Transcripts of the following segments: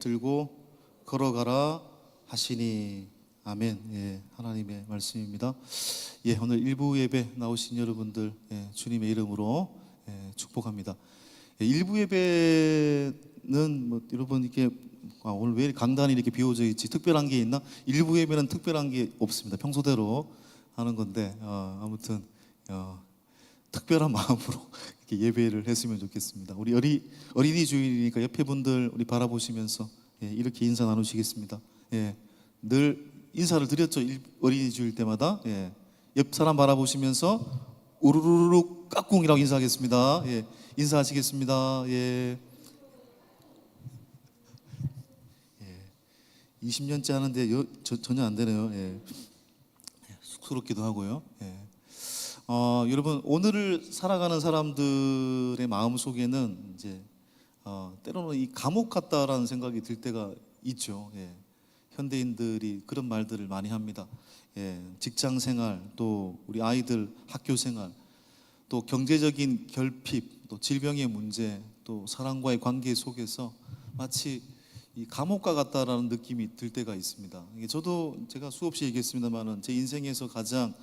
들고 걸어가라 하시니. 아멘. 예, 하나님의 말씀입니다. 예, 오늘 일부 예배 나오신 여러분들, 주님의 이름으로 축복합니다. 일부 예배는 여러분 이렇게 오늘 왜 강단이 이렇게 비워져 있지? 특별한 게 있나? 일부 예배는 특별한 게 없습니다. 평소대로 하는 건데 아무튼 특별한 마음으로 이렇게 예배를 했으면 좋겠습니다. 우리 어린이 주일이니까 옆에 분들 우리 바라보시면서 이렇게 인사 나누시겠습니다. 늘 인사를 드렸죠. 어린이 주일 때마다. 옆 사람 바라보시면서 우르르르 까꿍이라고 인사하겠습니다. 인사하시겠습니다. 20년째 하는데 전혀 안 되네요. 쑥스럽기도 하고요. 여러분, 오늘을 살아가는 사람들의 마음 속에는 이제 때로는 이 감옥 같다라는 생각이 들 때가 있죠. 현대인들이 그런 말들을 많이 합니다. 직장 생활, 또 우리 아이들 학교 생활, 또 경제적인 결핍, 또 질병의 문제, 또 사람과의 관계 속에서 마치 이 감옥과 같다라는 느낌이 들 때가 있습니다. 저도 제가 수없이 얘기했습니다만은 제 인생에서 가장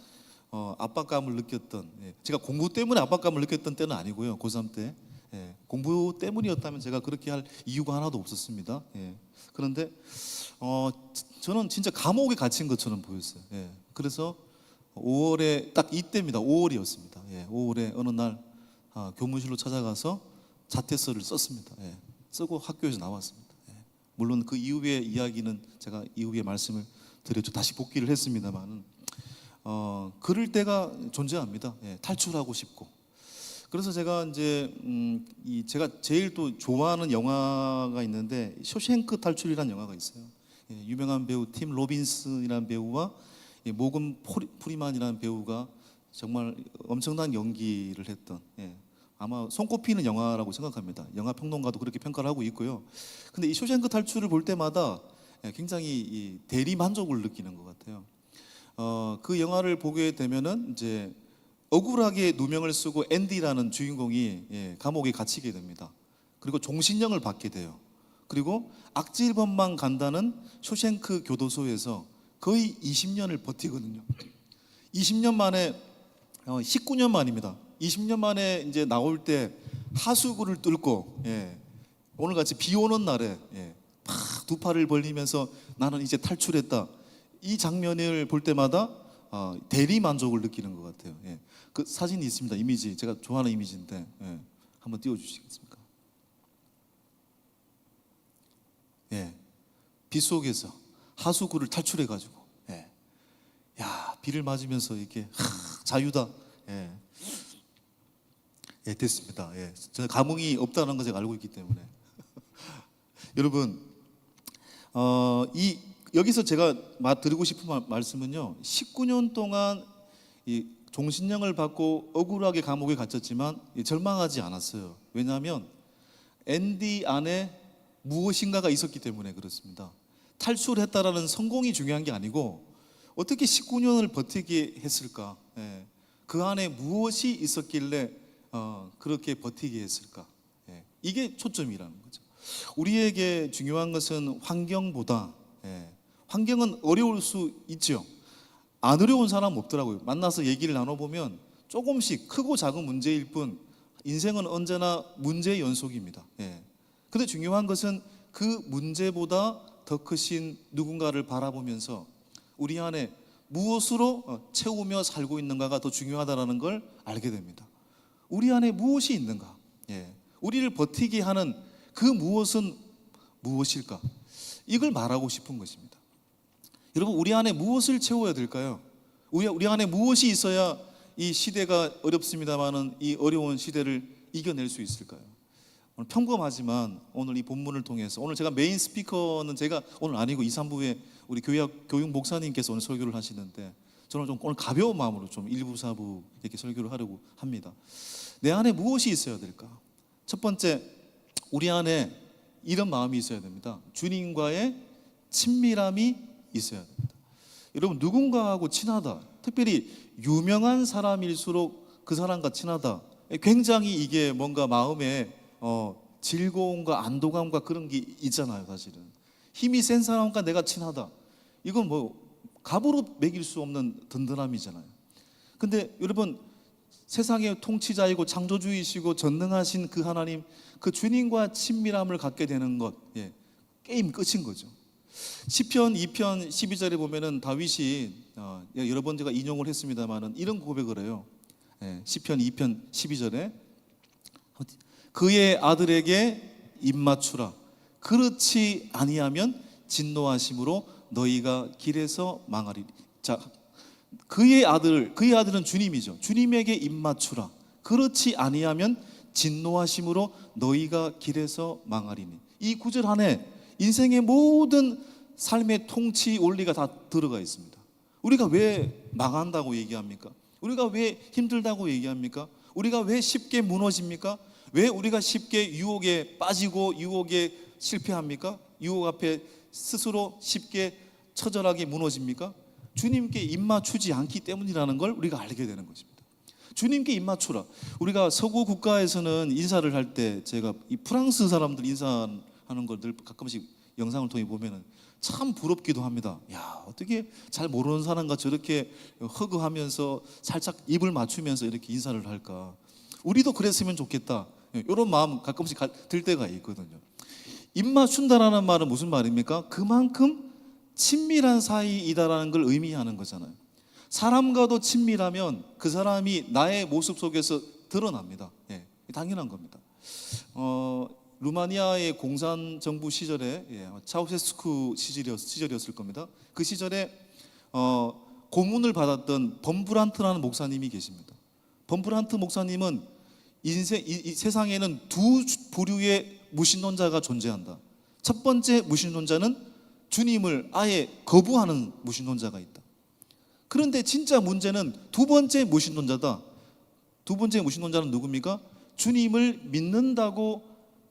압박감을 느꼈던, 제가 공부 때문에 압박감을 느꼈던 때는 아니고요. 고3 때 공부 때문이었다면 제가 그렇게 할 이유가 하나도 없었습니다. 그런데 저는 진짜 감옥에 갇힌 것처럼 보였어요. 그래서 5월에 딱 이때입니다. 5월이었습니다. 5월에 어느 날 교무실로 찾아가서 자퇴서를 썼습니다. 쓰고 학교에서 나왔습니다. 물론 그 이후의 이야기는 제가 이후에 말씀을 드렸죠. 다시 복귀를 했습니다만 그럴 때가 존재합니다. 탈출하고 싶고. 그래서 제가 이제 제가 제일 또 좋아하는 영화가 있는데 쇼생크 탈출이라는 영화가 있어요. 유명한 배우 팀 로빈슨이라는 배우와 모건 프리만이라는 배우가 정말 엄청난 연기를 했던, 아마 손꼽히는 영화라고 생각합니다. 영화 평론가도 그렇게 평가를 하고 있고요. 근데 이 쇼생크 탈출을 볼 때마다 굉장히 이 대리 만족을 느끼는 것 같아요. 그 영화를 보게 되면은 이제 억울하게 누명을 쓰고 앤디라는 주인공이 감옥에 갇히게 됩니다. 그리고 종신형을 받게 돼요. 그리고 악질범만 간다는 쇼생크 교도소에서 거의 20년을 버티거든요. 20년 만에 19년 만입니다. 20년 만에 이제 나올 때 하수구를 뚫고 오늘같이 비 오는 날에 딱 두 팔을 벌리면서 나는 이제 탈출했다. 이 장면을 볼 때마다 대리 만족을 느끼는 것 같아요. 그 사진이 있습니다. 이미지, 제가 좋아하는 이미지인데 한번 띄워주시겠습니까? 비 속에서 하수구를 탈출해가지고 비를 맞으면서 이렇게 자유다. 됐습니다. 저는 감흥이 없다는 걸 제가 알고 있기 때문에 여러분, 여기서 제가 드리고 싶은 말씀은요, 19년 동안 이 종신형을 받고 억울하게 감옥에 갇혔지만 절망하지 않았어요. 왜냐하면 앤디 안에 무엇인가가 있었기 때문에 그렇습니다. 탈출했다라는 성공이 중요한 게 아니고 어떻게 19년을 버티게 했을까? 그 안에 무엇이 있었길래 그렇게 버티게 했을까? 이게 초점이라는 거죠. 우리에게 중요한 것은 환경보다, 환경은 어려울 수 있죠. 안 어려운 사람 없더라고요. 만나서 얘기를 나눠보면 조금씩 크고 작은 문제일 뿐 인생은 언제나 문제의 연속입니다. 근데 중요한 것은 그 문제보다 더 크신 누군가를 바라보면서 우리 안에 무엇으로 채우며 살고 있는가가 더 중요하다는 걸 알게 됩니다. 우리 안에 무엇이 있는가? 우리를 버티게 하는 그 무엇은 무엇일까? 이걸 말하고 싶은 것입니다. 여러분, 우리 안에 무엇을 채워야 될까요? 우리 안에 무엇이 있어야 이 시대가 어렵습니다만은 이 어려운 시대를 이겨낼 수 있을까요? 오늘 평범하지만 오늘 이 본문을 통해서, 오늘 제가 메인 스피커는 제가 오늘 아니고 2, 3부에 우리 교육 목사님께서 오늘 설교를 하시는데 저는 좀 오늘 가벼운 마음으로 좀 1부, 4부 이렇게 설교를 하려고 합니다. 내 안에 무엇이 있어야 될까? 첫 번째, 우리 안에 이런 마음이 있어야 됩니다. 주님과의 친밀함이 있어야 됩니다. 여러분, 누군가하고 친하다, 특별히 유명한 사람일수록 그 사람과 친하다, 굉장히 이게 뭔가 마음에 즐거움과 안도감과 그런 게 있잖아요. 사실은 힘이 센 사람과 내가 친하다, 이건 뭐 값으로 매길 수 없는 든든함이잖아요. 근데 여러분, 세상의 통치자이고 창조주이시고 전능하신 그 하나님, 그 주님과 친밀함을 갖게 되는 것, 게임 끝인 거죠. 시편 2편 12절에 보면은 다윗이 여러 번 제가 인용을 했습니다만은 이런 고백을 해요. 시편 2편 12절에 그의 아들에게 입맞추라. 그렇지 아니하면 진노하심으로 너희가 길에서 망하리니. 자, 그의 아들은 주님이죠. 주님에게 입맞추라. 그렇지 아니하면 진노하심으로 너희가 길에서 망하리니. 이 구절 안에 인생의 모든 삶의 통치 원리가 다 들어가 있습니다. 우리가 왜 망한다고 얘기합니까? 우리가 왜 힘들다고 얘기합니까? 우리가 왜 쉽게 무너집니까? 왜 우리가 쉽게 유혹에 빠지고 유혹에 실패합니까? 유혹 앞에 스스로 쉽게 처절하게 무너집니까? 주님께 입맞추지 않기 때문이라는 걸 우리가 알게 되는 것입니다. 주님께 입맞추라. 우리가 서구 국가에서는 인사를 할 때, 제가 이 프랑스 사람들 인사하는 것들 가끔씩 영상을 통해 보면은 참 부럽기도 합니다. 야, 어떻게 잘 모르는 사람과 저렇게 허그하면서 살짝 입을 맞추면서 이렇게 인사를 할까? 우리도 그랬으면 좋겠다, 이런 마음 가끔씩 들 때가 있거든요. 입 맞춘다라는 말은 무슨 말입니까? 그만큼 친밀한 사이이다라는 걸 의미하는 거잖아요. 사람과도 친밀하면 그 사람이 나의 모습 속에서 드러납니다. 당연한 겁니다. 루마니아의 공산정부 시절에, 차우세스쿠 시절이었을 겁니다. 그 시절에 고문을 받았던 범브란트라는 목사님이 계십니다. 범브란트 목사님은 이 세상에는 두 부류의 무신론자가 존재한다. 첫 번째 무신론자는 주님을 아예 거부하는 무신론자가 있다. 그런데 진짜 문제는 두 번째 무신론자다. 두 번째 무신론자는 누굽니까? 주님을 믿는다고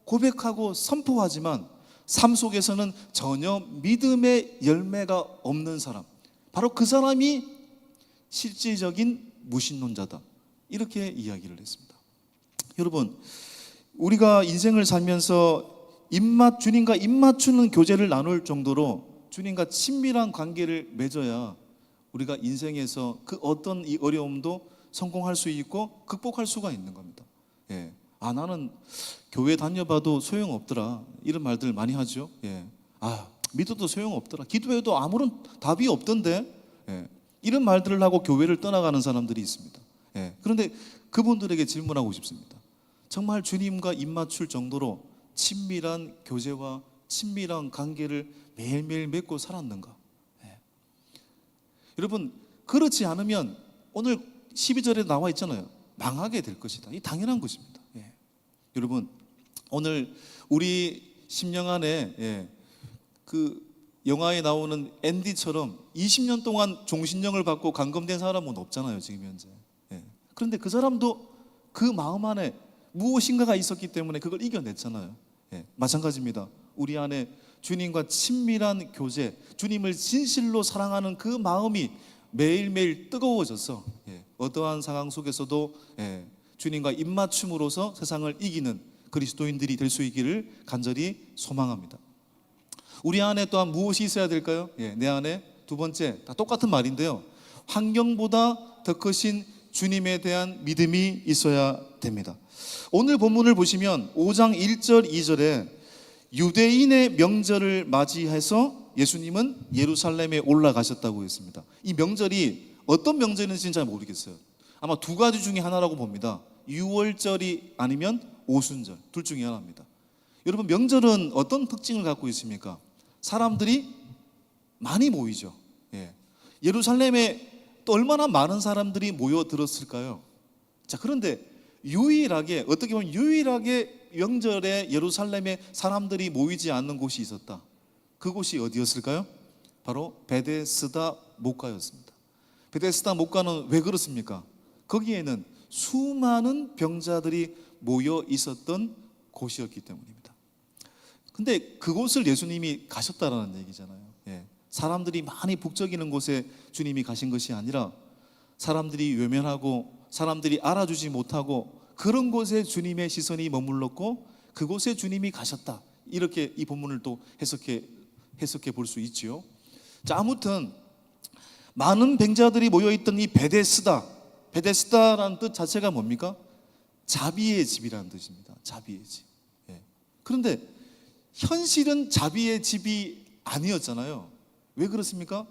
고백하고 선포하지만 삶 속에서는 전혀 믿음의 열매가 없는 사람, 바로 그 사람이 실질적인 무신론자다, 이렇게 이야기를 했습니다. 여러분, 우리가 인생을 살면서 주님과 입맞추는 교제를 나눌 정도로 주님과 친밀한 관계를 맺어야 우리가 인생에서 그 어떤 이 어려움도 성공할 수 있고 극복할 수가 있는 겁니다. 나는 교회 다녀봐도 소용없더라, 이런 말들 많이 하죠. 믿어도 소용없더라, 기도해도 아무런 답이 없던데, 이런 말들을 하고 교회를 떠나가는 사람들이 있습니다. 그런데 그분들에게 질문하고 싶습니다. 정말 주님과 입맞출 정도로 친밀한 교제와 친밀한 관계를 매일매일 맺고 살았는가? 여러분, 그렇지 않으면 오늘 12절에 나와 있잖아요. 망하게 될 것이다. 이 당연한 것입니다. 여러분, 오늘 우리 심령 안에 그 영화에 나오는 앤디처럼 20년 동안 종신령을 받고 감금된 사람은 없잖아요, 지금 현재. 그런데 그 사람도 그 마음 안에 무엇인가가 있었기 때문에 그걸 이겨냈잖아요. 마찬가지입니다. 우리 안에 주님과 친밀한 교제, 주님을 진실로 사랑하는 그 마음이 매일매일 뜨거워져서 어떠한 상황 속에서도 주님과 입맞춤으로써 세상을 이기는 그리스도인들이 될 수 있기를 간절히 소망합니다. 우리 안에 또한 무엇이 있어야 될까요? 내 안에 두 번째, 다 똑같은 말인데요, 환경보다 더 크신 주님에 대한 믿음이 있어야 됩니다. 오늘 본문을 보시면 5장 1절 2절에 유대인의 명절을 맞이해서 예수님은 예루살렘에 올라가셨다고 했습니다. 이 명절이 어떤 명절인지는 잘 모르겠어요. 아마 두 가지 중에 하나라고 봅니다. 유월절이 아니면 오순절, 둘 중에 하나입니다. 여러분, 명절은 어떤 특징을 갖고 있습니까? 사람들이 많이 모이죠. 예루살렘에 또 얼마나 많은 사람들이 모여들었을까요? 자, 그런데 어떻게 보면 유일하게 명절에 예루살렘에 사람들이 모이지 않는 곳이 있었다. 그곳이 어디였을까요? 바로 베데스다 목가였습니다. 베데스다 목가는 왜 그렇습니까? 거기에는 수많은 병자들이 모여 있었던 곳이었기 때문입니다. 근데 그곳을 예수님이 가셨다라는 얘기잖아요. 사람들이 많이 북적이는 곳에 주님이 가신 것이 아니라 사람들이 외면하고 사람들이 알아주지 못하고 그런 곳에 주님의 시선이 머물렀고, 그곳에 주님이 가셨다. 이렇게 이 본문을 또 해석해 볼 수 있지요. 자, 아무튼 많은 병자들이 모여있던 이 베데스다라는 뜻 자체가 뭡니까? 자비의 집이라는 뜻입니다. 자비의 집. 예. 그런데 현실은 자비의 집이 아니었잖아요. 왜 그렇습니까?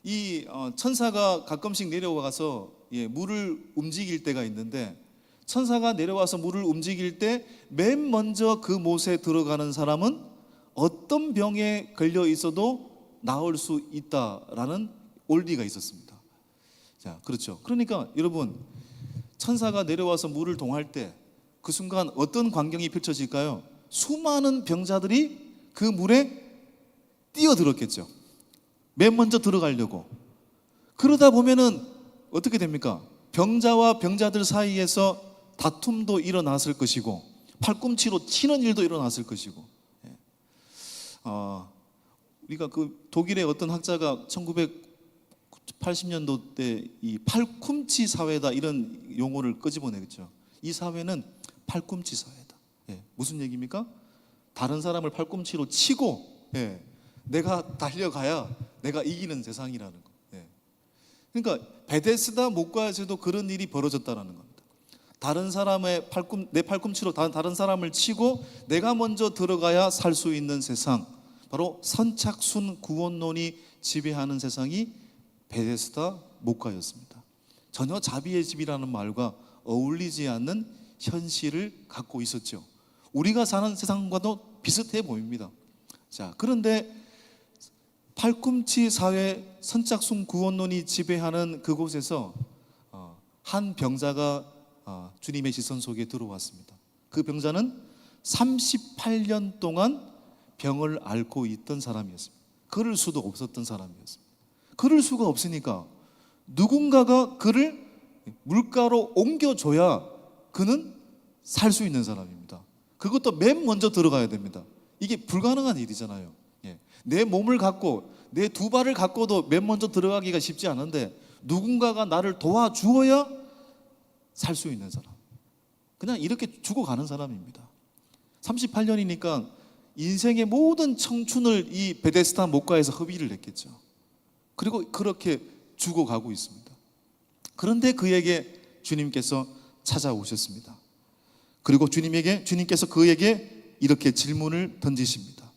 이 천사가 가끔씩 내려와서 물을 움직일 때가 있는데, 천사가 내려와서 물을 움직일 때 맨 먼저 그 못에 들어가는 사람은 어떤 병에 걸려 있어도 나을 수 있다라는 원리가 있었습니다. 자, 그렇죠. 그러니까 여러분, 천사가 내려와서 물을 동할 때 그 순간 어떤 광경이 펼쳐질까요? 수많은 병자들이 그 물에 뛰어들었겠죠. 맨 먼저 들어가려고. 그러다 보면은 어떻게 됩니까? 병자와 병자들 사이에서 다툼도 일어났을 것이고, 팔꿈치로 치는 일도 일어났을 것이고. 우리가 그 독일의 어떤 학자가 1980년도 때 이 팔꿈치 사회다 이런 용어를 끄집어내겠죠. 이 사회는 팔꿈치 사회다. 무슨 얘기입니까? 다른 사람을 팔꿈치로 치고 내가 달려가야 내가 이기는 세상이라는 거. 그러니까 베데스다 목과에서도 그런 일이 벌어졌다는 겁니다. 다른 사람의 내 팔꿈치로 다른 사람을 치고 내가 먼저 들어가야 살 수 있는 세상, 바로 선착순 구원론이 지배하는 세상이 베데스다 목과였습니다. 전혀 자비의 집이라는 말과 어울리지 않는 현실을 갖고 있었죠. 우리가 사는 세상과도 비슷해 보입니다. 자, 그런데 팔꿈치 사회, 선착순 구원론이 지배하는 그곳에서 한 병자가 주님의 시선 속에 들어왔습니다. 그 병자는 38년 동안 병을 앓고 있던 사람이었습니다. 걸을 수도 없었던 사람이었습니다. 걸을 수가 없으니까 누군가가 그를 물가로 옮겨줘야 그는 살 수 있는 사람입니다. 그것도 맨 먼저 들어가야 됩니다. 이게 불가능한 일이잖아요. 내 몸을 갖고 내 두 발을 갖고도 맨 먼저 들어가기가 쉽지 않은데 누군가가 나를 도와주어야 살 수 있는 사람, 그냥 이렇게 죽어가는 사람입니다. 38년이니까 인생의 모든 청춘을 이 베데스다 목가에서 허비를 했겠죠. 그리고 그렇게 죽어가고 있습니다. 그런데 그에게 주님께서 찾아오셨습니다. 그리고 주님께서 그에게 이렇게 질문을 던지십니다.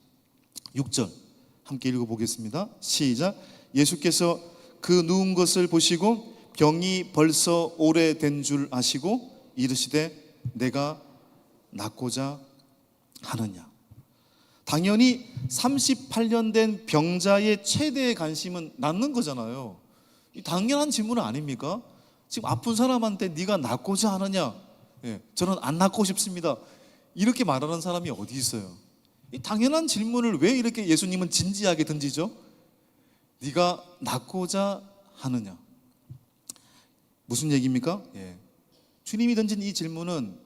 6절 함께 읽어보겠습니다. 시작. 예수께서 그 누운 것을 보시고 병이 벌써 오래된 줄 아시고 이르시되 내가 낫고자 하느냐. 당연히 38년 된 병자의 최대의 관심은 낫는 거잖아요. 당연한 질문은 아닙니까? 지금 아픈 사람한테 네가 낫고자 하느냐? 저는 안 낫고 싶습니다. 이렇게 말하는 사람이 어디 있어요? 이 당연한 질문을 왜 이렇게 예수님은 진지하게 던지죠? 네가 낫고자 하느냐? 무슨 얘기입니까? 주님이 던진 이 질문은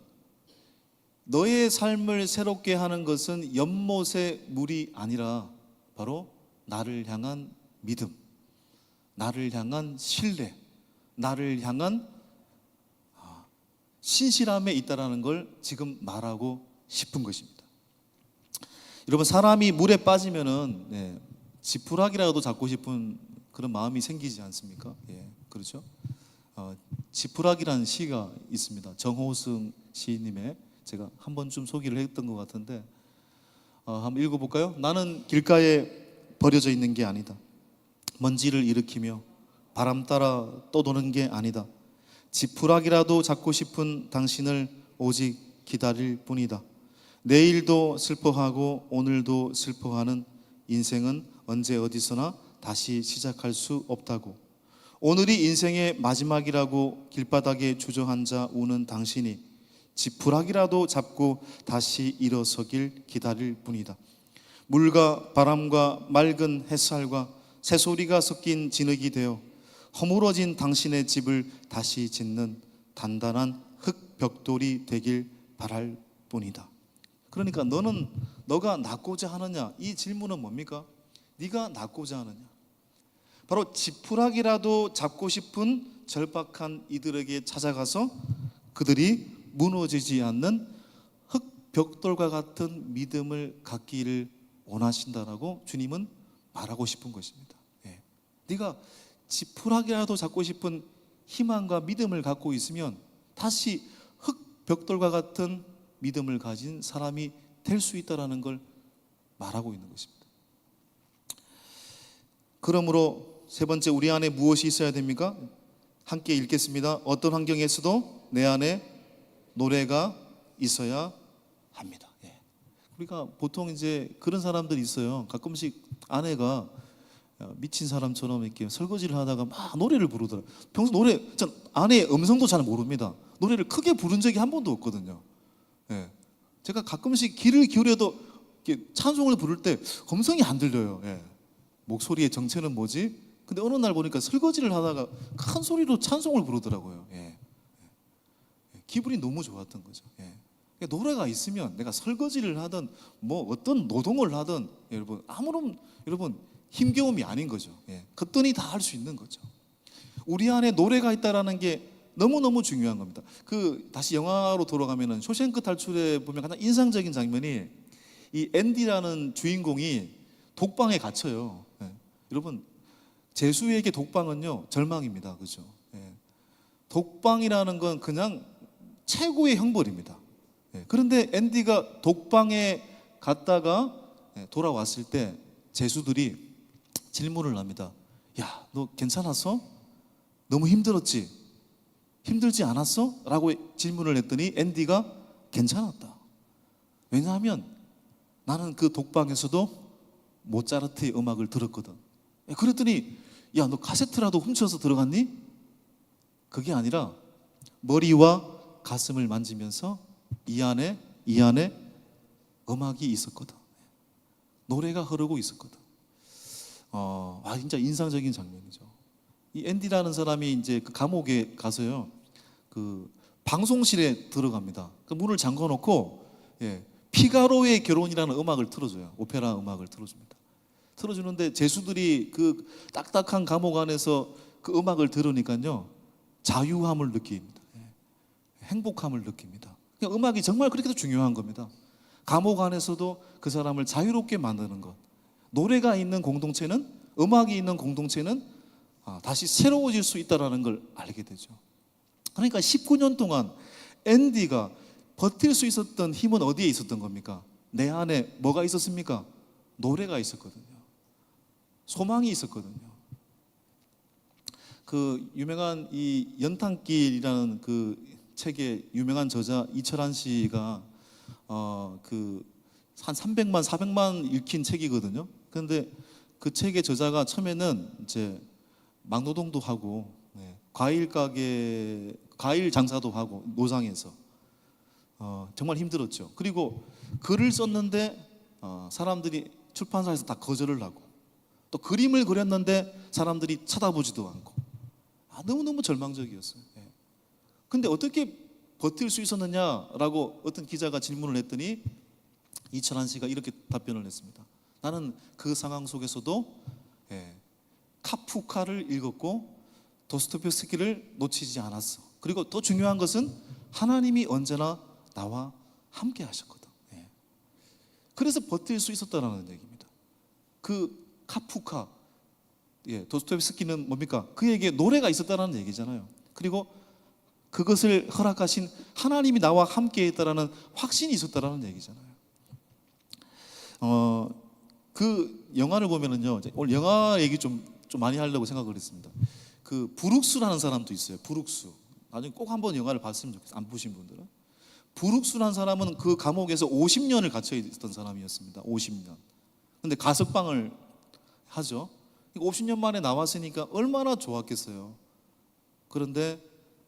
너의 삶을 새롭게 하는 것은 연못의 물이 아니라 바로 나를 향한 믿음, 나를 향한 신뢰, 나를 향한 신실함에 있다라는 걸 지금 말하고 싶은 것입니다. 여러분, 사람이 물에 빠지면은 지푸라기라도 잡고 싶은 그런 마음이 생기지 않습니까? 그렇죠? 지푸라기라는 시가 있습니다. 정호승 시인님의, 제가 한 번쯤 소개를 했던 것 같은데 한번 읽어볼까요? 나는 길가에 버려져 있는 게 아니다. 먼지를 일으키며 바람 따라 떠도는 게 아니다. 지푸라기라도 잡고 싶은 당신을 오직 기다릴 뿐이다. 내일도 슬퍼하고 오늘도 슬퍼하는 인생은 언제 어디서나 다시 시작할 수 없다고. 오늘이 인생의 마지막이라고 길바닥에 주저앉아 우는 당신이 지푸라기라도 잡고 다시 일어서길 기다릴 뿐이다. 물과 바람과 맑은 햇살과 새소리가 섞인 진흙이 되어 허물어진 당신의 집을 다시 짓는 단단한 흙벽돌이 되길 바랄 뿐이다. 그러니까 너가 낫고자 하느냐? 이 질문은 뭡니까? 네가 낫고자 하느냐? 바로 지푸라기라도 잡고 싶은 절박한 이들에게 찾아가서 그들이 무너지지 않는 벽돌과 같은 믿음을 갖기를 원하신다라고 주님은 말하고 싶은 것입니다. 예. 네가 지푸라기라도 잡고 싶은 희망과 믿음을 갖고 있으면 다시 흙 벽돌과 같은 믿음을 가진 사람이 될 수 있다라는 걸 말하고 있는 것입니다. 그러므로 세 번째, 우리 안에 무엇이 있어야 됩니까? 함께 읽겠습니다. 어떤 환경에서도 내 안에 노래가 있어야 합니다. 예. 우리가 보통 이제 그런 사람들이 있어요. 가끔씩 아내가 미친 사람처럼 이렇게 설거지를 하다가 막 노래를 부르더라. 평소 노래, 전 아내의 음성도 잘 모릅니다. 노래를 크게 부른 적이 한 번도 없거든요. 예. 제가 가끔씩 귀를 기울여도 이렇게 찬송을 부를 때 음성이 안 들려요. 예. 목소리의 정체는 뭐지? 근데 어느 날 보니까 설거지를 하다가 큰 소리로 찬송을 부르더라고요. 예. 기분이 너무 좋았던 거죠. 예. 노래가 있으면 내가 설거지를 하든 뭐 어떤 노동을 하든 여러분 아무런 여러분 힘겨움이 아닌 거죠. 예. 거뜬히 다 할 수 있는 거죠. 우리 안에 노래가 있다라는 게 너무너무 중요한 겁니다. 다시 영화로 돌아가면은 쇼생크 탈출에 보면 가장 인상적인 장면이 이 앤디라는 주인공이 독방에 갇혀요. 예. 여러분 죄수에게 독방은요 절망입니다. 그죠? 예. 독방이라는 건 그냥 최고의 형벌입니다. 예. 그런데 앤디가 독방에 갔다가 돌아왔을 때 죄수들이 질문을 합니다. 야, 너 괜찮았어? 너무 힘들었지? 힘들지 않았어? 라고 질문을 했더니 앤디가 괜찮았다. 왜냐하면 나는 그 독방에서도 모차르트의 음악을 들었거든. 그랬더니 야, 너 카세트라도 훔쳐서 들어갔니? 그게 아니라 머리와 가슴을 만지면서 이 안에 음악이 있었거든. 노래가 흐르고 있었거든. 진짜 인상적인 장면이죠. 이 앤디라는 사람이 이제 그 감옥에 가서요, 그 방송실에 들어갑니다. 그 문을 잠궈놓고 피가로의 결혼이라는 음악을 틀어줘요. 오페라 음악을 틀어줍니다. 틀어주는데 죄수들이 그 딱딱한 감옥 안에서 그 음악을 들으니까요 자유함을 느낍니다. 행복함을 느낍니다. 그러니까 음악이 정말 그렇게도 중요한 겁니다. 감옥 안에서도 그 사람을 자유롭게 만드는 것. 노래가 있는 공동체는, 음악이 있는 공동체는 다시 새로워질 수 있다는 걸 알게 되죠. 그러니까 19년 동안 앤디가 버틸 수 있었던 힘은 어디에 있었던 겁니까? 내 안에 뭐가 있었습니까? 노래가 있었거든요. 소망이 있었거든요. 그 유명한 이 연탄길이라는 그 책의 유명한 저자 이철한 씨가 한 300만, 400만 읽힌 책이거든요. 그런데 그 책의 저자가 처음에는 이제 막노동도 하고 과일 장사도 하고 노상에서 정말 힘들었죠. 그리고 글을 썼는데 사람들이 출판사에서 다 거절을 하고 또 그림을 그렸는데 사람들이 쳐다보지도 않고 너무너무 절망적이었어요. 근데 어떻게 버틸 수 있었느냐라고 어떤 기자가 질문을 했더니 이철한 씨가 이렇게 답변을 했습니다. 나는 그 상황 속에서도 카프카를 읽었고 도스토옙스키를 놓치지 않았어. 그리고 또 중요한 것은 하나님이 언제나 나와 함께 하셨거든. 그래서 버틸 수 있었다는 얘기입니다. 그 카프카, 도스토옙스키는 뭡니까? 그에게 노래가 있었다는 얘기잖아요. 그리고 그것을 허락하신 하나님이 나와 함께 했다라는 확신이 있었다라는 얘기잖아요. 그 영화를 보면은요, 오늘 영화 얘기 좀 많이 하려고 생각을 했습니다. 그 브룩스라는 사람도 있어요. 브룩스. 나중에 꼭 한번 영화를 봤으면 좋겠어요. 안 보신 분들은. 브룩스라는 사람은 그 감옥에서 50년을 갇혀 있었던 사람이었습니다. 50년. 근데 가석방을 하죠. 50년 만에 나왔으니까 얼마나 좋았겠어요. 그런데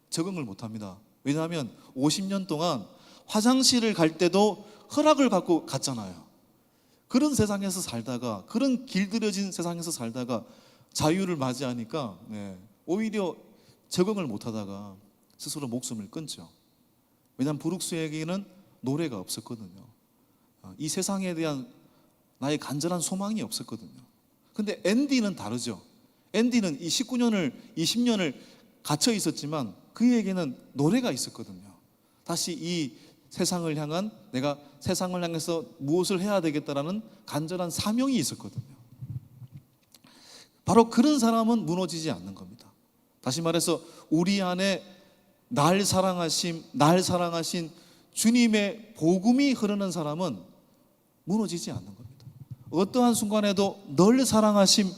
적응을 못합니다. 왜냐하면 50년 동안 화장실을 갈 때도 허락을 받고 갔잖아요. 그런 세상에서 살다가, 그런 길들여진 세상에서 살다가 자유를 맞이하니까 오히려 적응을 못하다가 스스로 목숨을 끊죠. 왜냐하면 브룩스에게는 노래가 없었거든요. 이 세상에 대한 나의 간절한 소망이 없었거든요. 근데 앤디는 다르죠. 앤디는 이 19년을 20년을 갇혀 있었지만 그에게는 노래가 있었거든요. 다시 이 세상을 향한 내가 세상을 향해서 무엇을 해야 되겠다라는 간절한 사명이 있었거든요. 바로 그런 사람은 무너지지 않는 겁니다. 다시 말해서 우리 안에 날 사랑하신 주님의 복음이 흐르는 사람은 무너지지 않는 겁니다. 어떠한 순간에도 널 사랑하신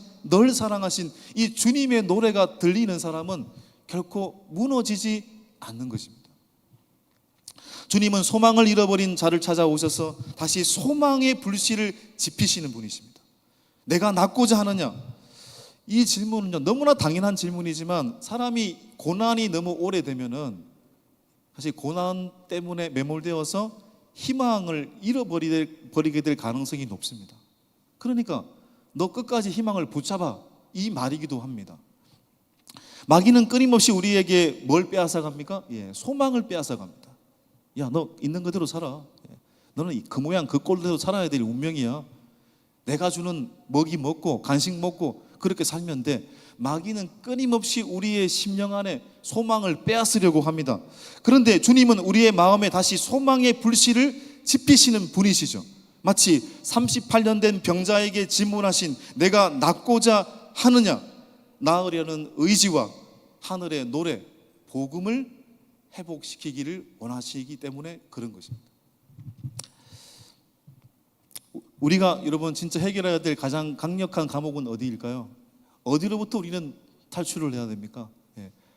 이 주님의 노래가 들리는 사람은 결코 무너지지 않는 것입니다. 주님은 소망을 잃어버린 자를 찾아오셔서 다시 소망의 불씨를 지피시는 분이십니다. 내가 낫고자 하느냐? 이 질문은요, 너무나 당연한 질문이지만 사람이 고난이 너무 오래되면은 사실 고난 때문에 매몰되어서 희망을 잃어버리게 될 가능성이 높습니다. 그러니까 너 끝까지 희망을 붙잡아, 이 말이기도 합니다. 마귀는 끊임없이 우리에게 뭘 빼앗아갑니까? 소망을 빼앗아갑니다. 야, 너 있는 그대로 살아. 너는 그 모양 그 꼴대로 살아야 될 운명이야. 내가 주는 먹이 먹고 간식 먹고 그렇게 살면 돼. 마귀는 끊임없이 우리의 심령 안에 소망을 빼앗으려고 합니다. 그런데 주님은 우리의 마음에 다시 소망의 불씨를 지피시는 분이시죠. 마치 38년 된 병자에게 질문하신 내가 낫고자 하느냐? 나으려는 의지와 하늘의 노래, 복음을 회복시키기를 원하시기 때문에 그런 것입니다. 우리가 여러분 진짜 해결해야 될 가장 강력한 감옥은 어디일까요? 어디로부터 우리는 탈출을 해야 됩니까?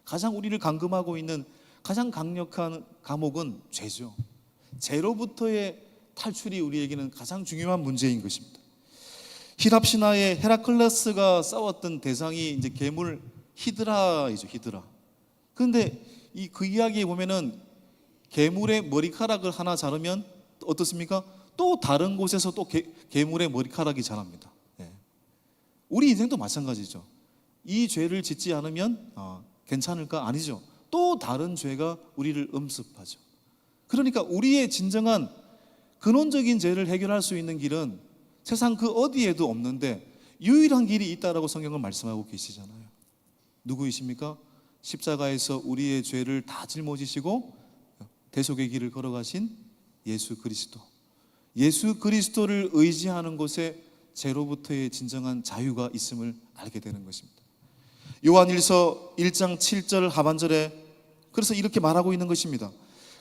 가장 우리를 감금하고 있는 가장 강력한 감옥은 죄죠. 죄로부터의 탈출이 우리에게는 가장 중요한 문제인 것입니다. 히랍 신화의 헤라클레스가 싸웠던 대상이 이제 괴물 히드라이죠, 히드라. 그런데 그 이야기에 보면은 괴물의 머리카락을 하나 자르면 어떻습니까? 또 다른 곳에서 또 괴물의 머리카락이 자랍니다. 우리 인생도 마찬가지죠. 이 죄를 짓지 않으면 괜찮을까? 아니죠. 또 다른 죄가 우리를 엄습하죠. 그러니까 우리의 진정한 근원적인 죄를 해결할 수 있는 길은 세상 그 어디에도 없는데 유일한 길이 있다라고 성경은 말씀하고 계시잖아요. 누구이십니까? 십자가에서 우리의 죄를 다 짊어지시고 대속의 길을 걸어가신 예수 그리스도. 예수 그리스도를 의지하는 곳에 죄로부터의 진정한 자유가 있음을 알게 되는 것입니다. 요한일서 1장 7절 하반절에 그래서 이렇게 말하고 있는 것입니다.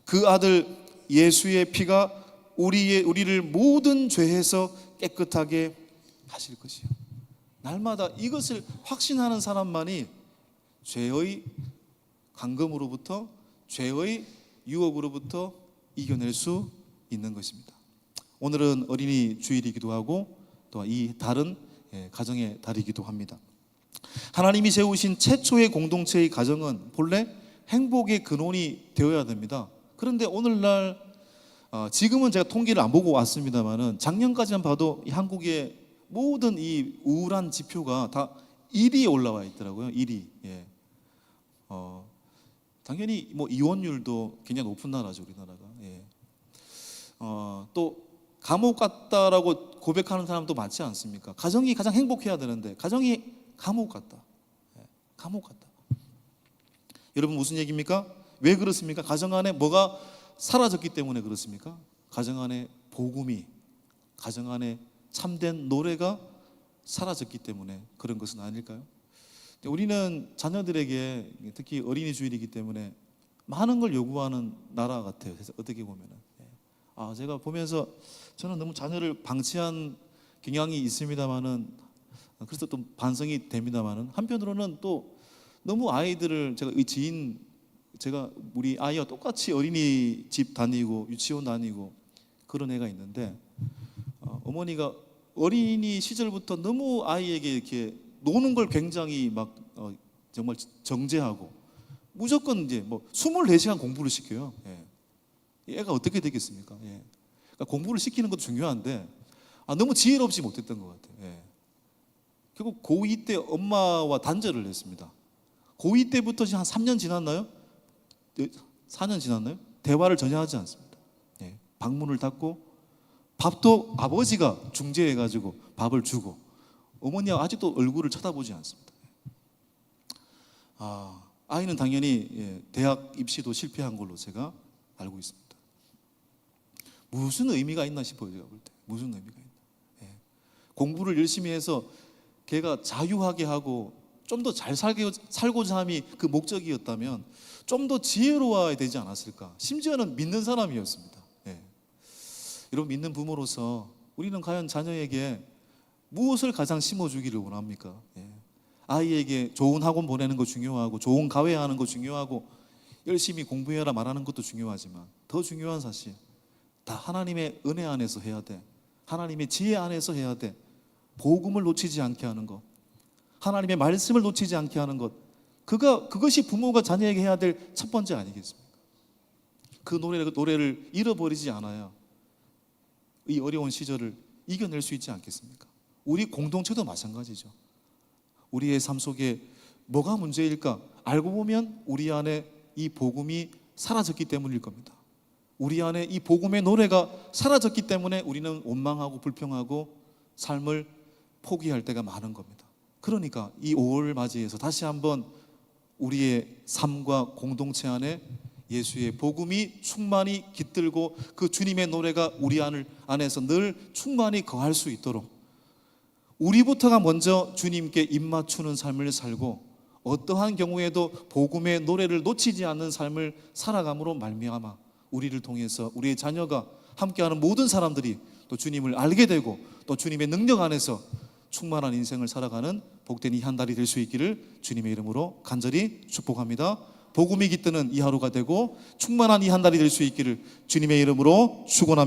그 아들 예수의 피가 우리를 모든 죄에서 깨끗하게 하실 것이요. 날마다 이것을 확신하는 사람만이 죄의 감금으로부터, 죄의 유혹으로부터 이겨낼 수 있는 것입니다. 오늘은 어린이 주일이기도 하고 또 이 달은 가정의 달이기도 합니다. 하나님이 세우신 최초의 공동체의 가정은 본래 행복의 근원이 되어야 됩니다. 그런데 오늘날 지금은 제가 통계를 안 보고 왔습니다만은 작년까지만 봐도 이 한국의 모든 이 우울한 지표가 다 1위에 올라와 있더라고요. 1위. 당연히 뭐 이혼율도 굉장히 높은 나라죠, 우리나라가. 또 감옥 같다라고 고백하는 사람도 많지 않습니까? 가정이 가장 행복해야 되는데 가정이 감옥 같다. 감옥 같다. 여러분 무슨 얘기입니까? 왜 그렇습니까? 가정 안에 뭐가 사라졌기 때문에 그렇습니까? 가정 안에 복음이, 가정 안에 참된 노래가 사라졌기 때문에 그런 것은 아닐까요? 우리는 자녀들에게 특히 어린이 주일이기 때문에 많은 걸 요구하는 나라 같아요. 그래서 어떻게 보면은 제가 보면서 저는 너무 자녀를 방치한 경향이 있습니다만은 그래서 또 반성이 됩니다만은 한편으로는 또 너무 아이들을 제가 우리 아이와 똑같이 어린이집 다니고 유치원 다니고 그런 애가 있는데 어머니가 어린이 시절부터 너무 아이에게 이렇게 노는 걸 굉장히 막 정말 정죄하고 무조건 이제 뭐 24시간 공부를 시켜요. 애가 어떻게 되겠습니까? 그러니까 공부를 시키는 것도 중요한데 너무 지혜롭지 못했던 것 같아요. 결국 고2 때 엄마와 단절을 했습니다. 고2 때부터 지금 한 3년 지났나요? 4년 지났나요? 대화를 전혀 하지 않습니다. 방문을 닫고 밥도 아버지가 중재해가지고 밥을 주고 어머니가 아직도 얼굴을 쳐다보지 않습니다. 아이는 당연히 대학 입시도 실패한 걸로 제가 알고 있습니다. 무슨 의미가 있나 싶어요. 제가 볼 때 무슨 의미가 있나. 예. 공부를 열심히 해서 걔가 자유하게 하고 좀 더 잘 살고자 함이 그 목적이었다면 좀 더 지혜로워야 되지 않았을까. 심지어는 믿는 사람이었습니다. 예. 여러분, 믿는 부모로서 우리는 과연 자녀에게 무엇을 가장 심어주기를 원합니까? 예. 아이에게 좋은 학원 보내는 거 중요하고 좋은 가외 하는 거 중요하고 열심히 공부해라 말하는 것도 중요하지만 더 중요한 사실, 다 하나님의 은혜 안에서 해야 돼. 하나님의 지혜 안에서 해야 돼. 복음을 놓치지 않게 하는 것, 하나님의 말씀을 놓치지 않게 하는 것, 그것이 부모가 자녀에게 해야 될 첫 번째 아니겠습니까? 그 노래를 잃어버리지 않아야 이 어려운 시절을 이겨낼 수 있지 않겠습니까? 우리 공동체도 마찬가지죠. 우리의 삶 속에 뭐가 문제일까? 알고 보면 우리 안에 이 복음이 사라졌기 때문일 겁니다. 우리 안에 이 복음의 노래가 사라졌기 때문에 우리는 원망하고 불평하고 삶을 포기할 때가 많은 겁니다. 그러니까 이 5월을 맞이해서 다시 한번 우리의 삶과 공동체 안에 예수의 복음이 충만히 깃들고 그 주님의 노래가 우리 안에서 늘 충만히 거할 수 있도록 우리부터가 먼저 주님께 입맞추는 삶을 살고 어떠한 경우에도 복음의 노래를 놓치지 않는 삶을 살아감으로 말미암아 우리를 통해서 우리의 자녀가 함께하는 모든 사람들이 또 주님을 알게 되고 또 주님의 능력 안에서 충만한 인생을 살아가는 복된 이 한 달이 될 수 있기를 주님의 이름으로 간절히 축복합니다. 복음이 깃드는 이 하루가 되고 충만한 이 한 달이 될 수 있기를 주님의 이름으로 축원합니다.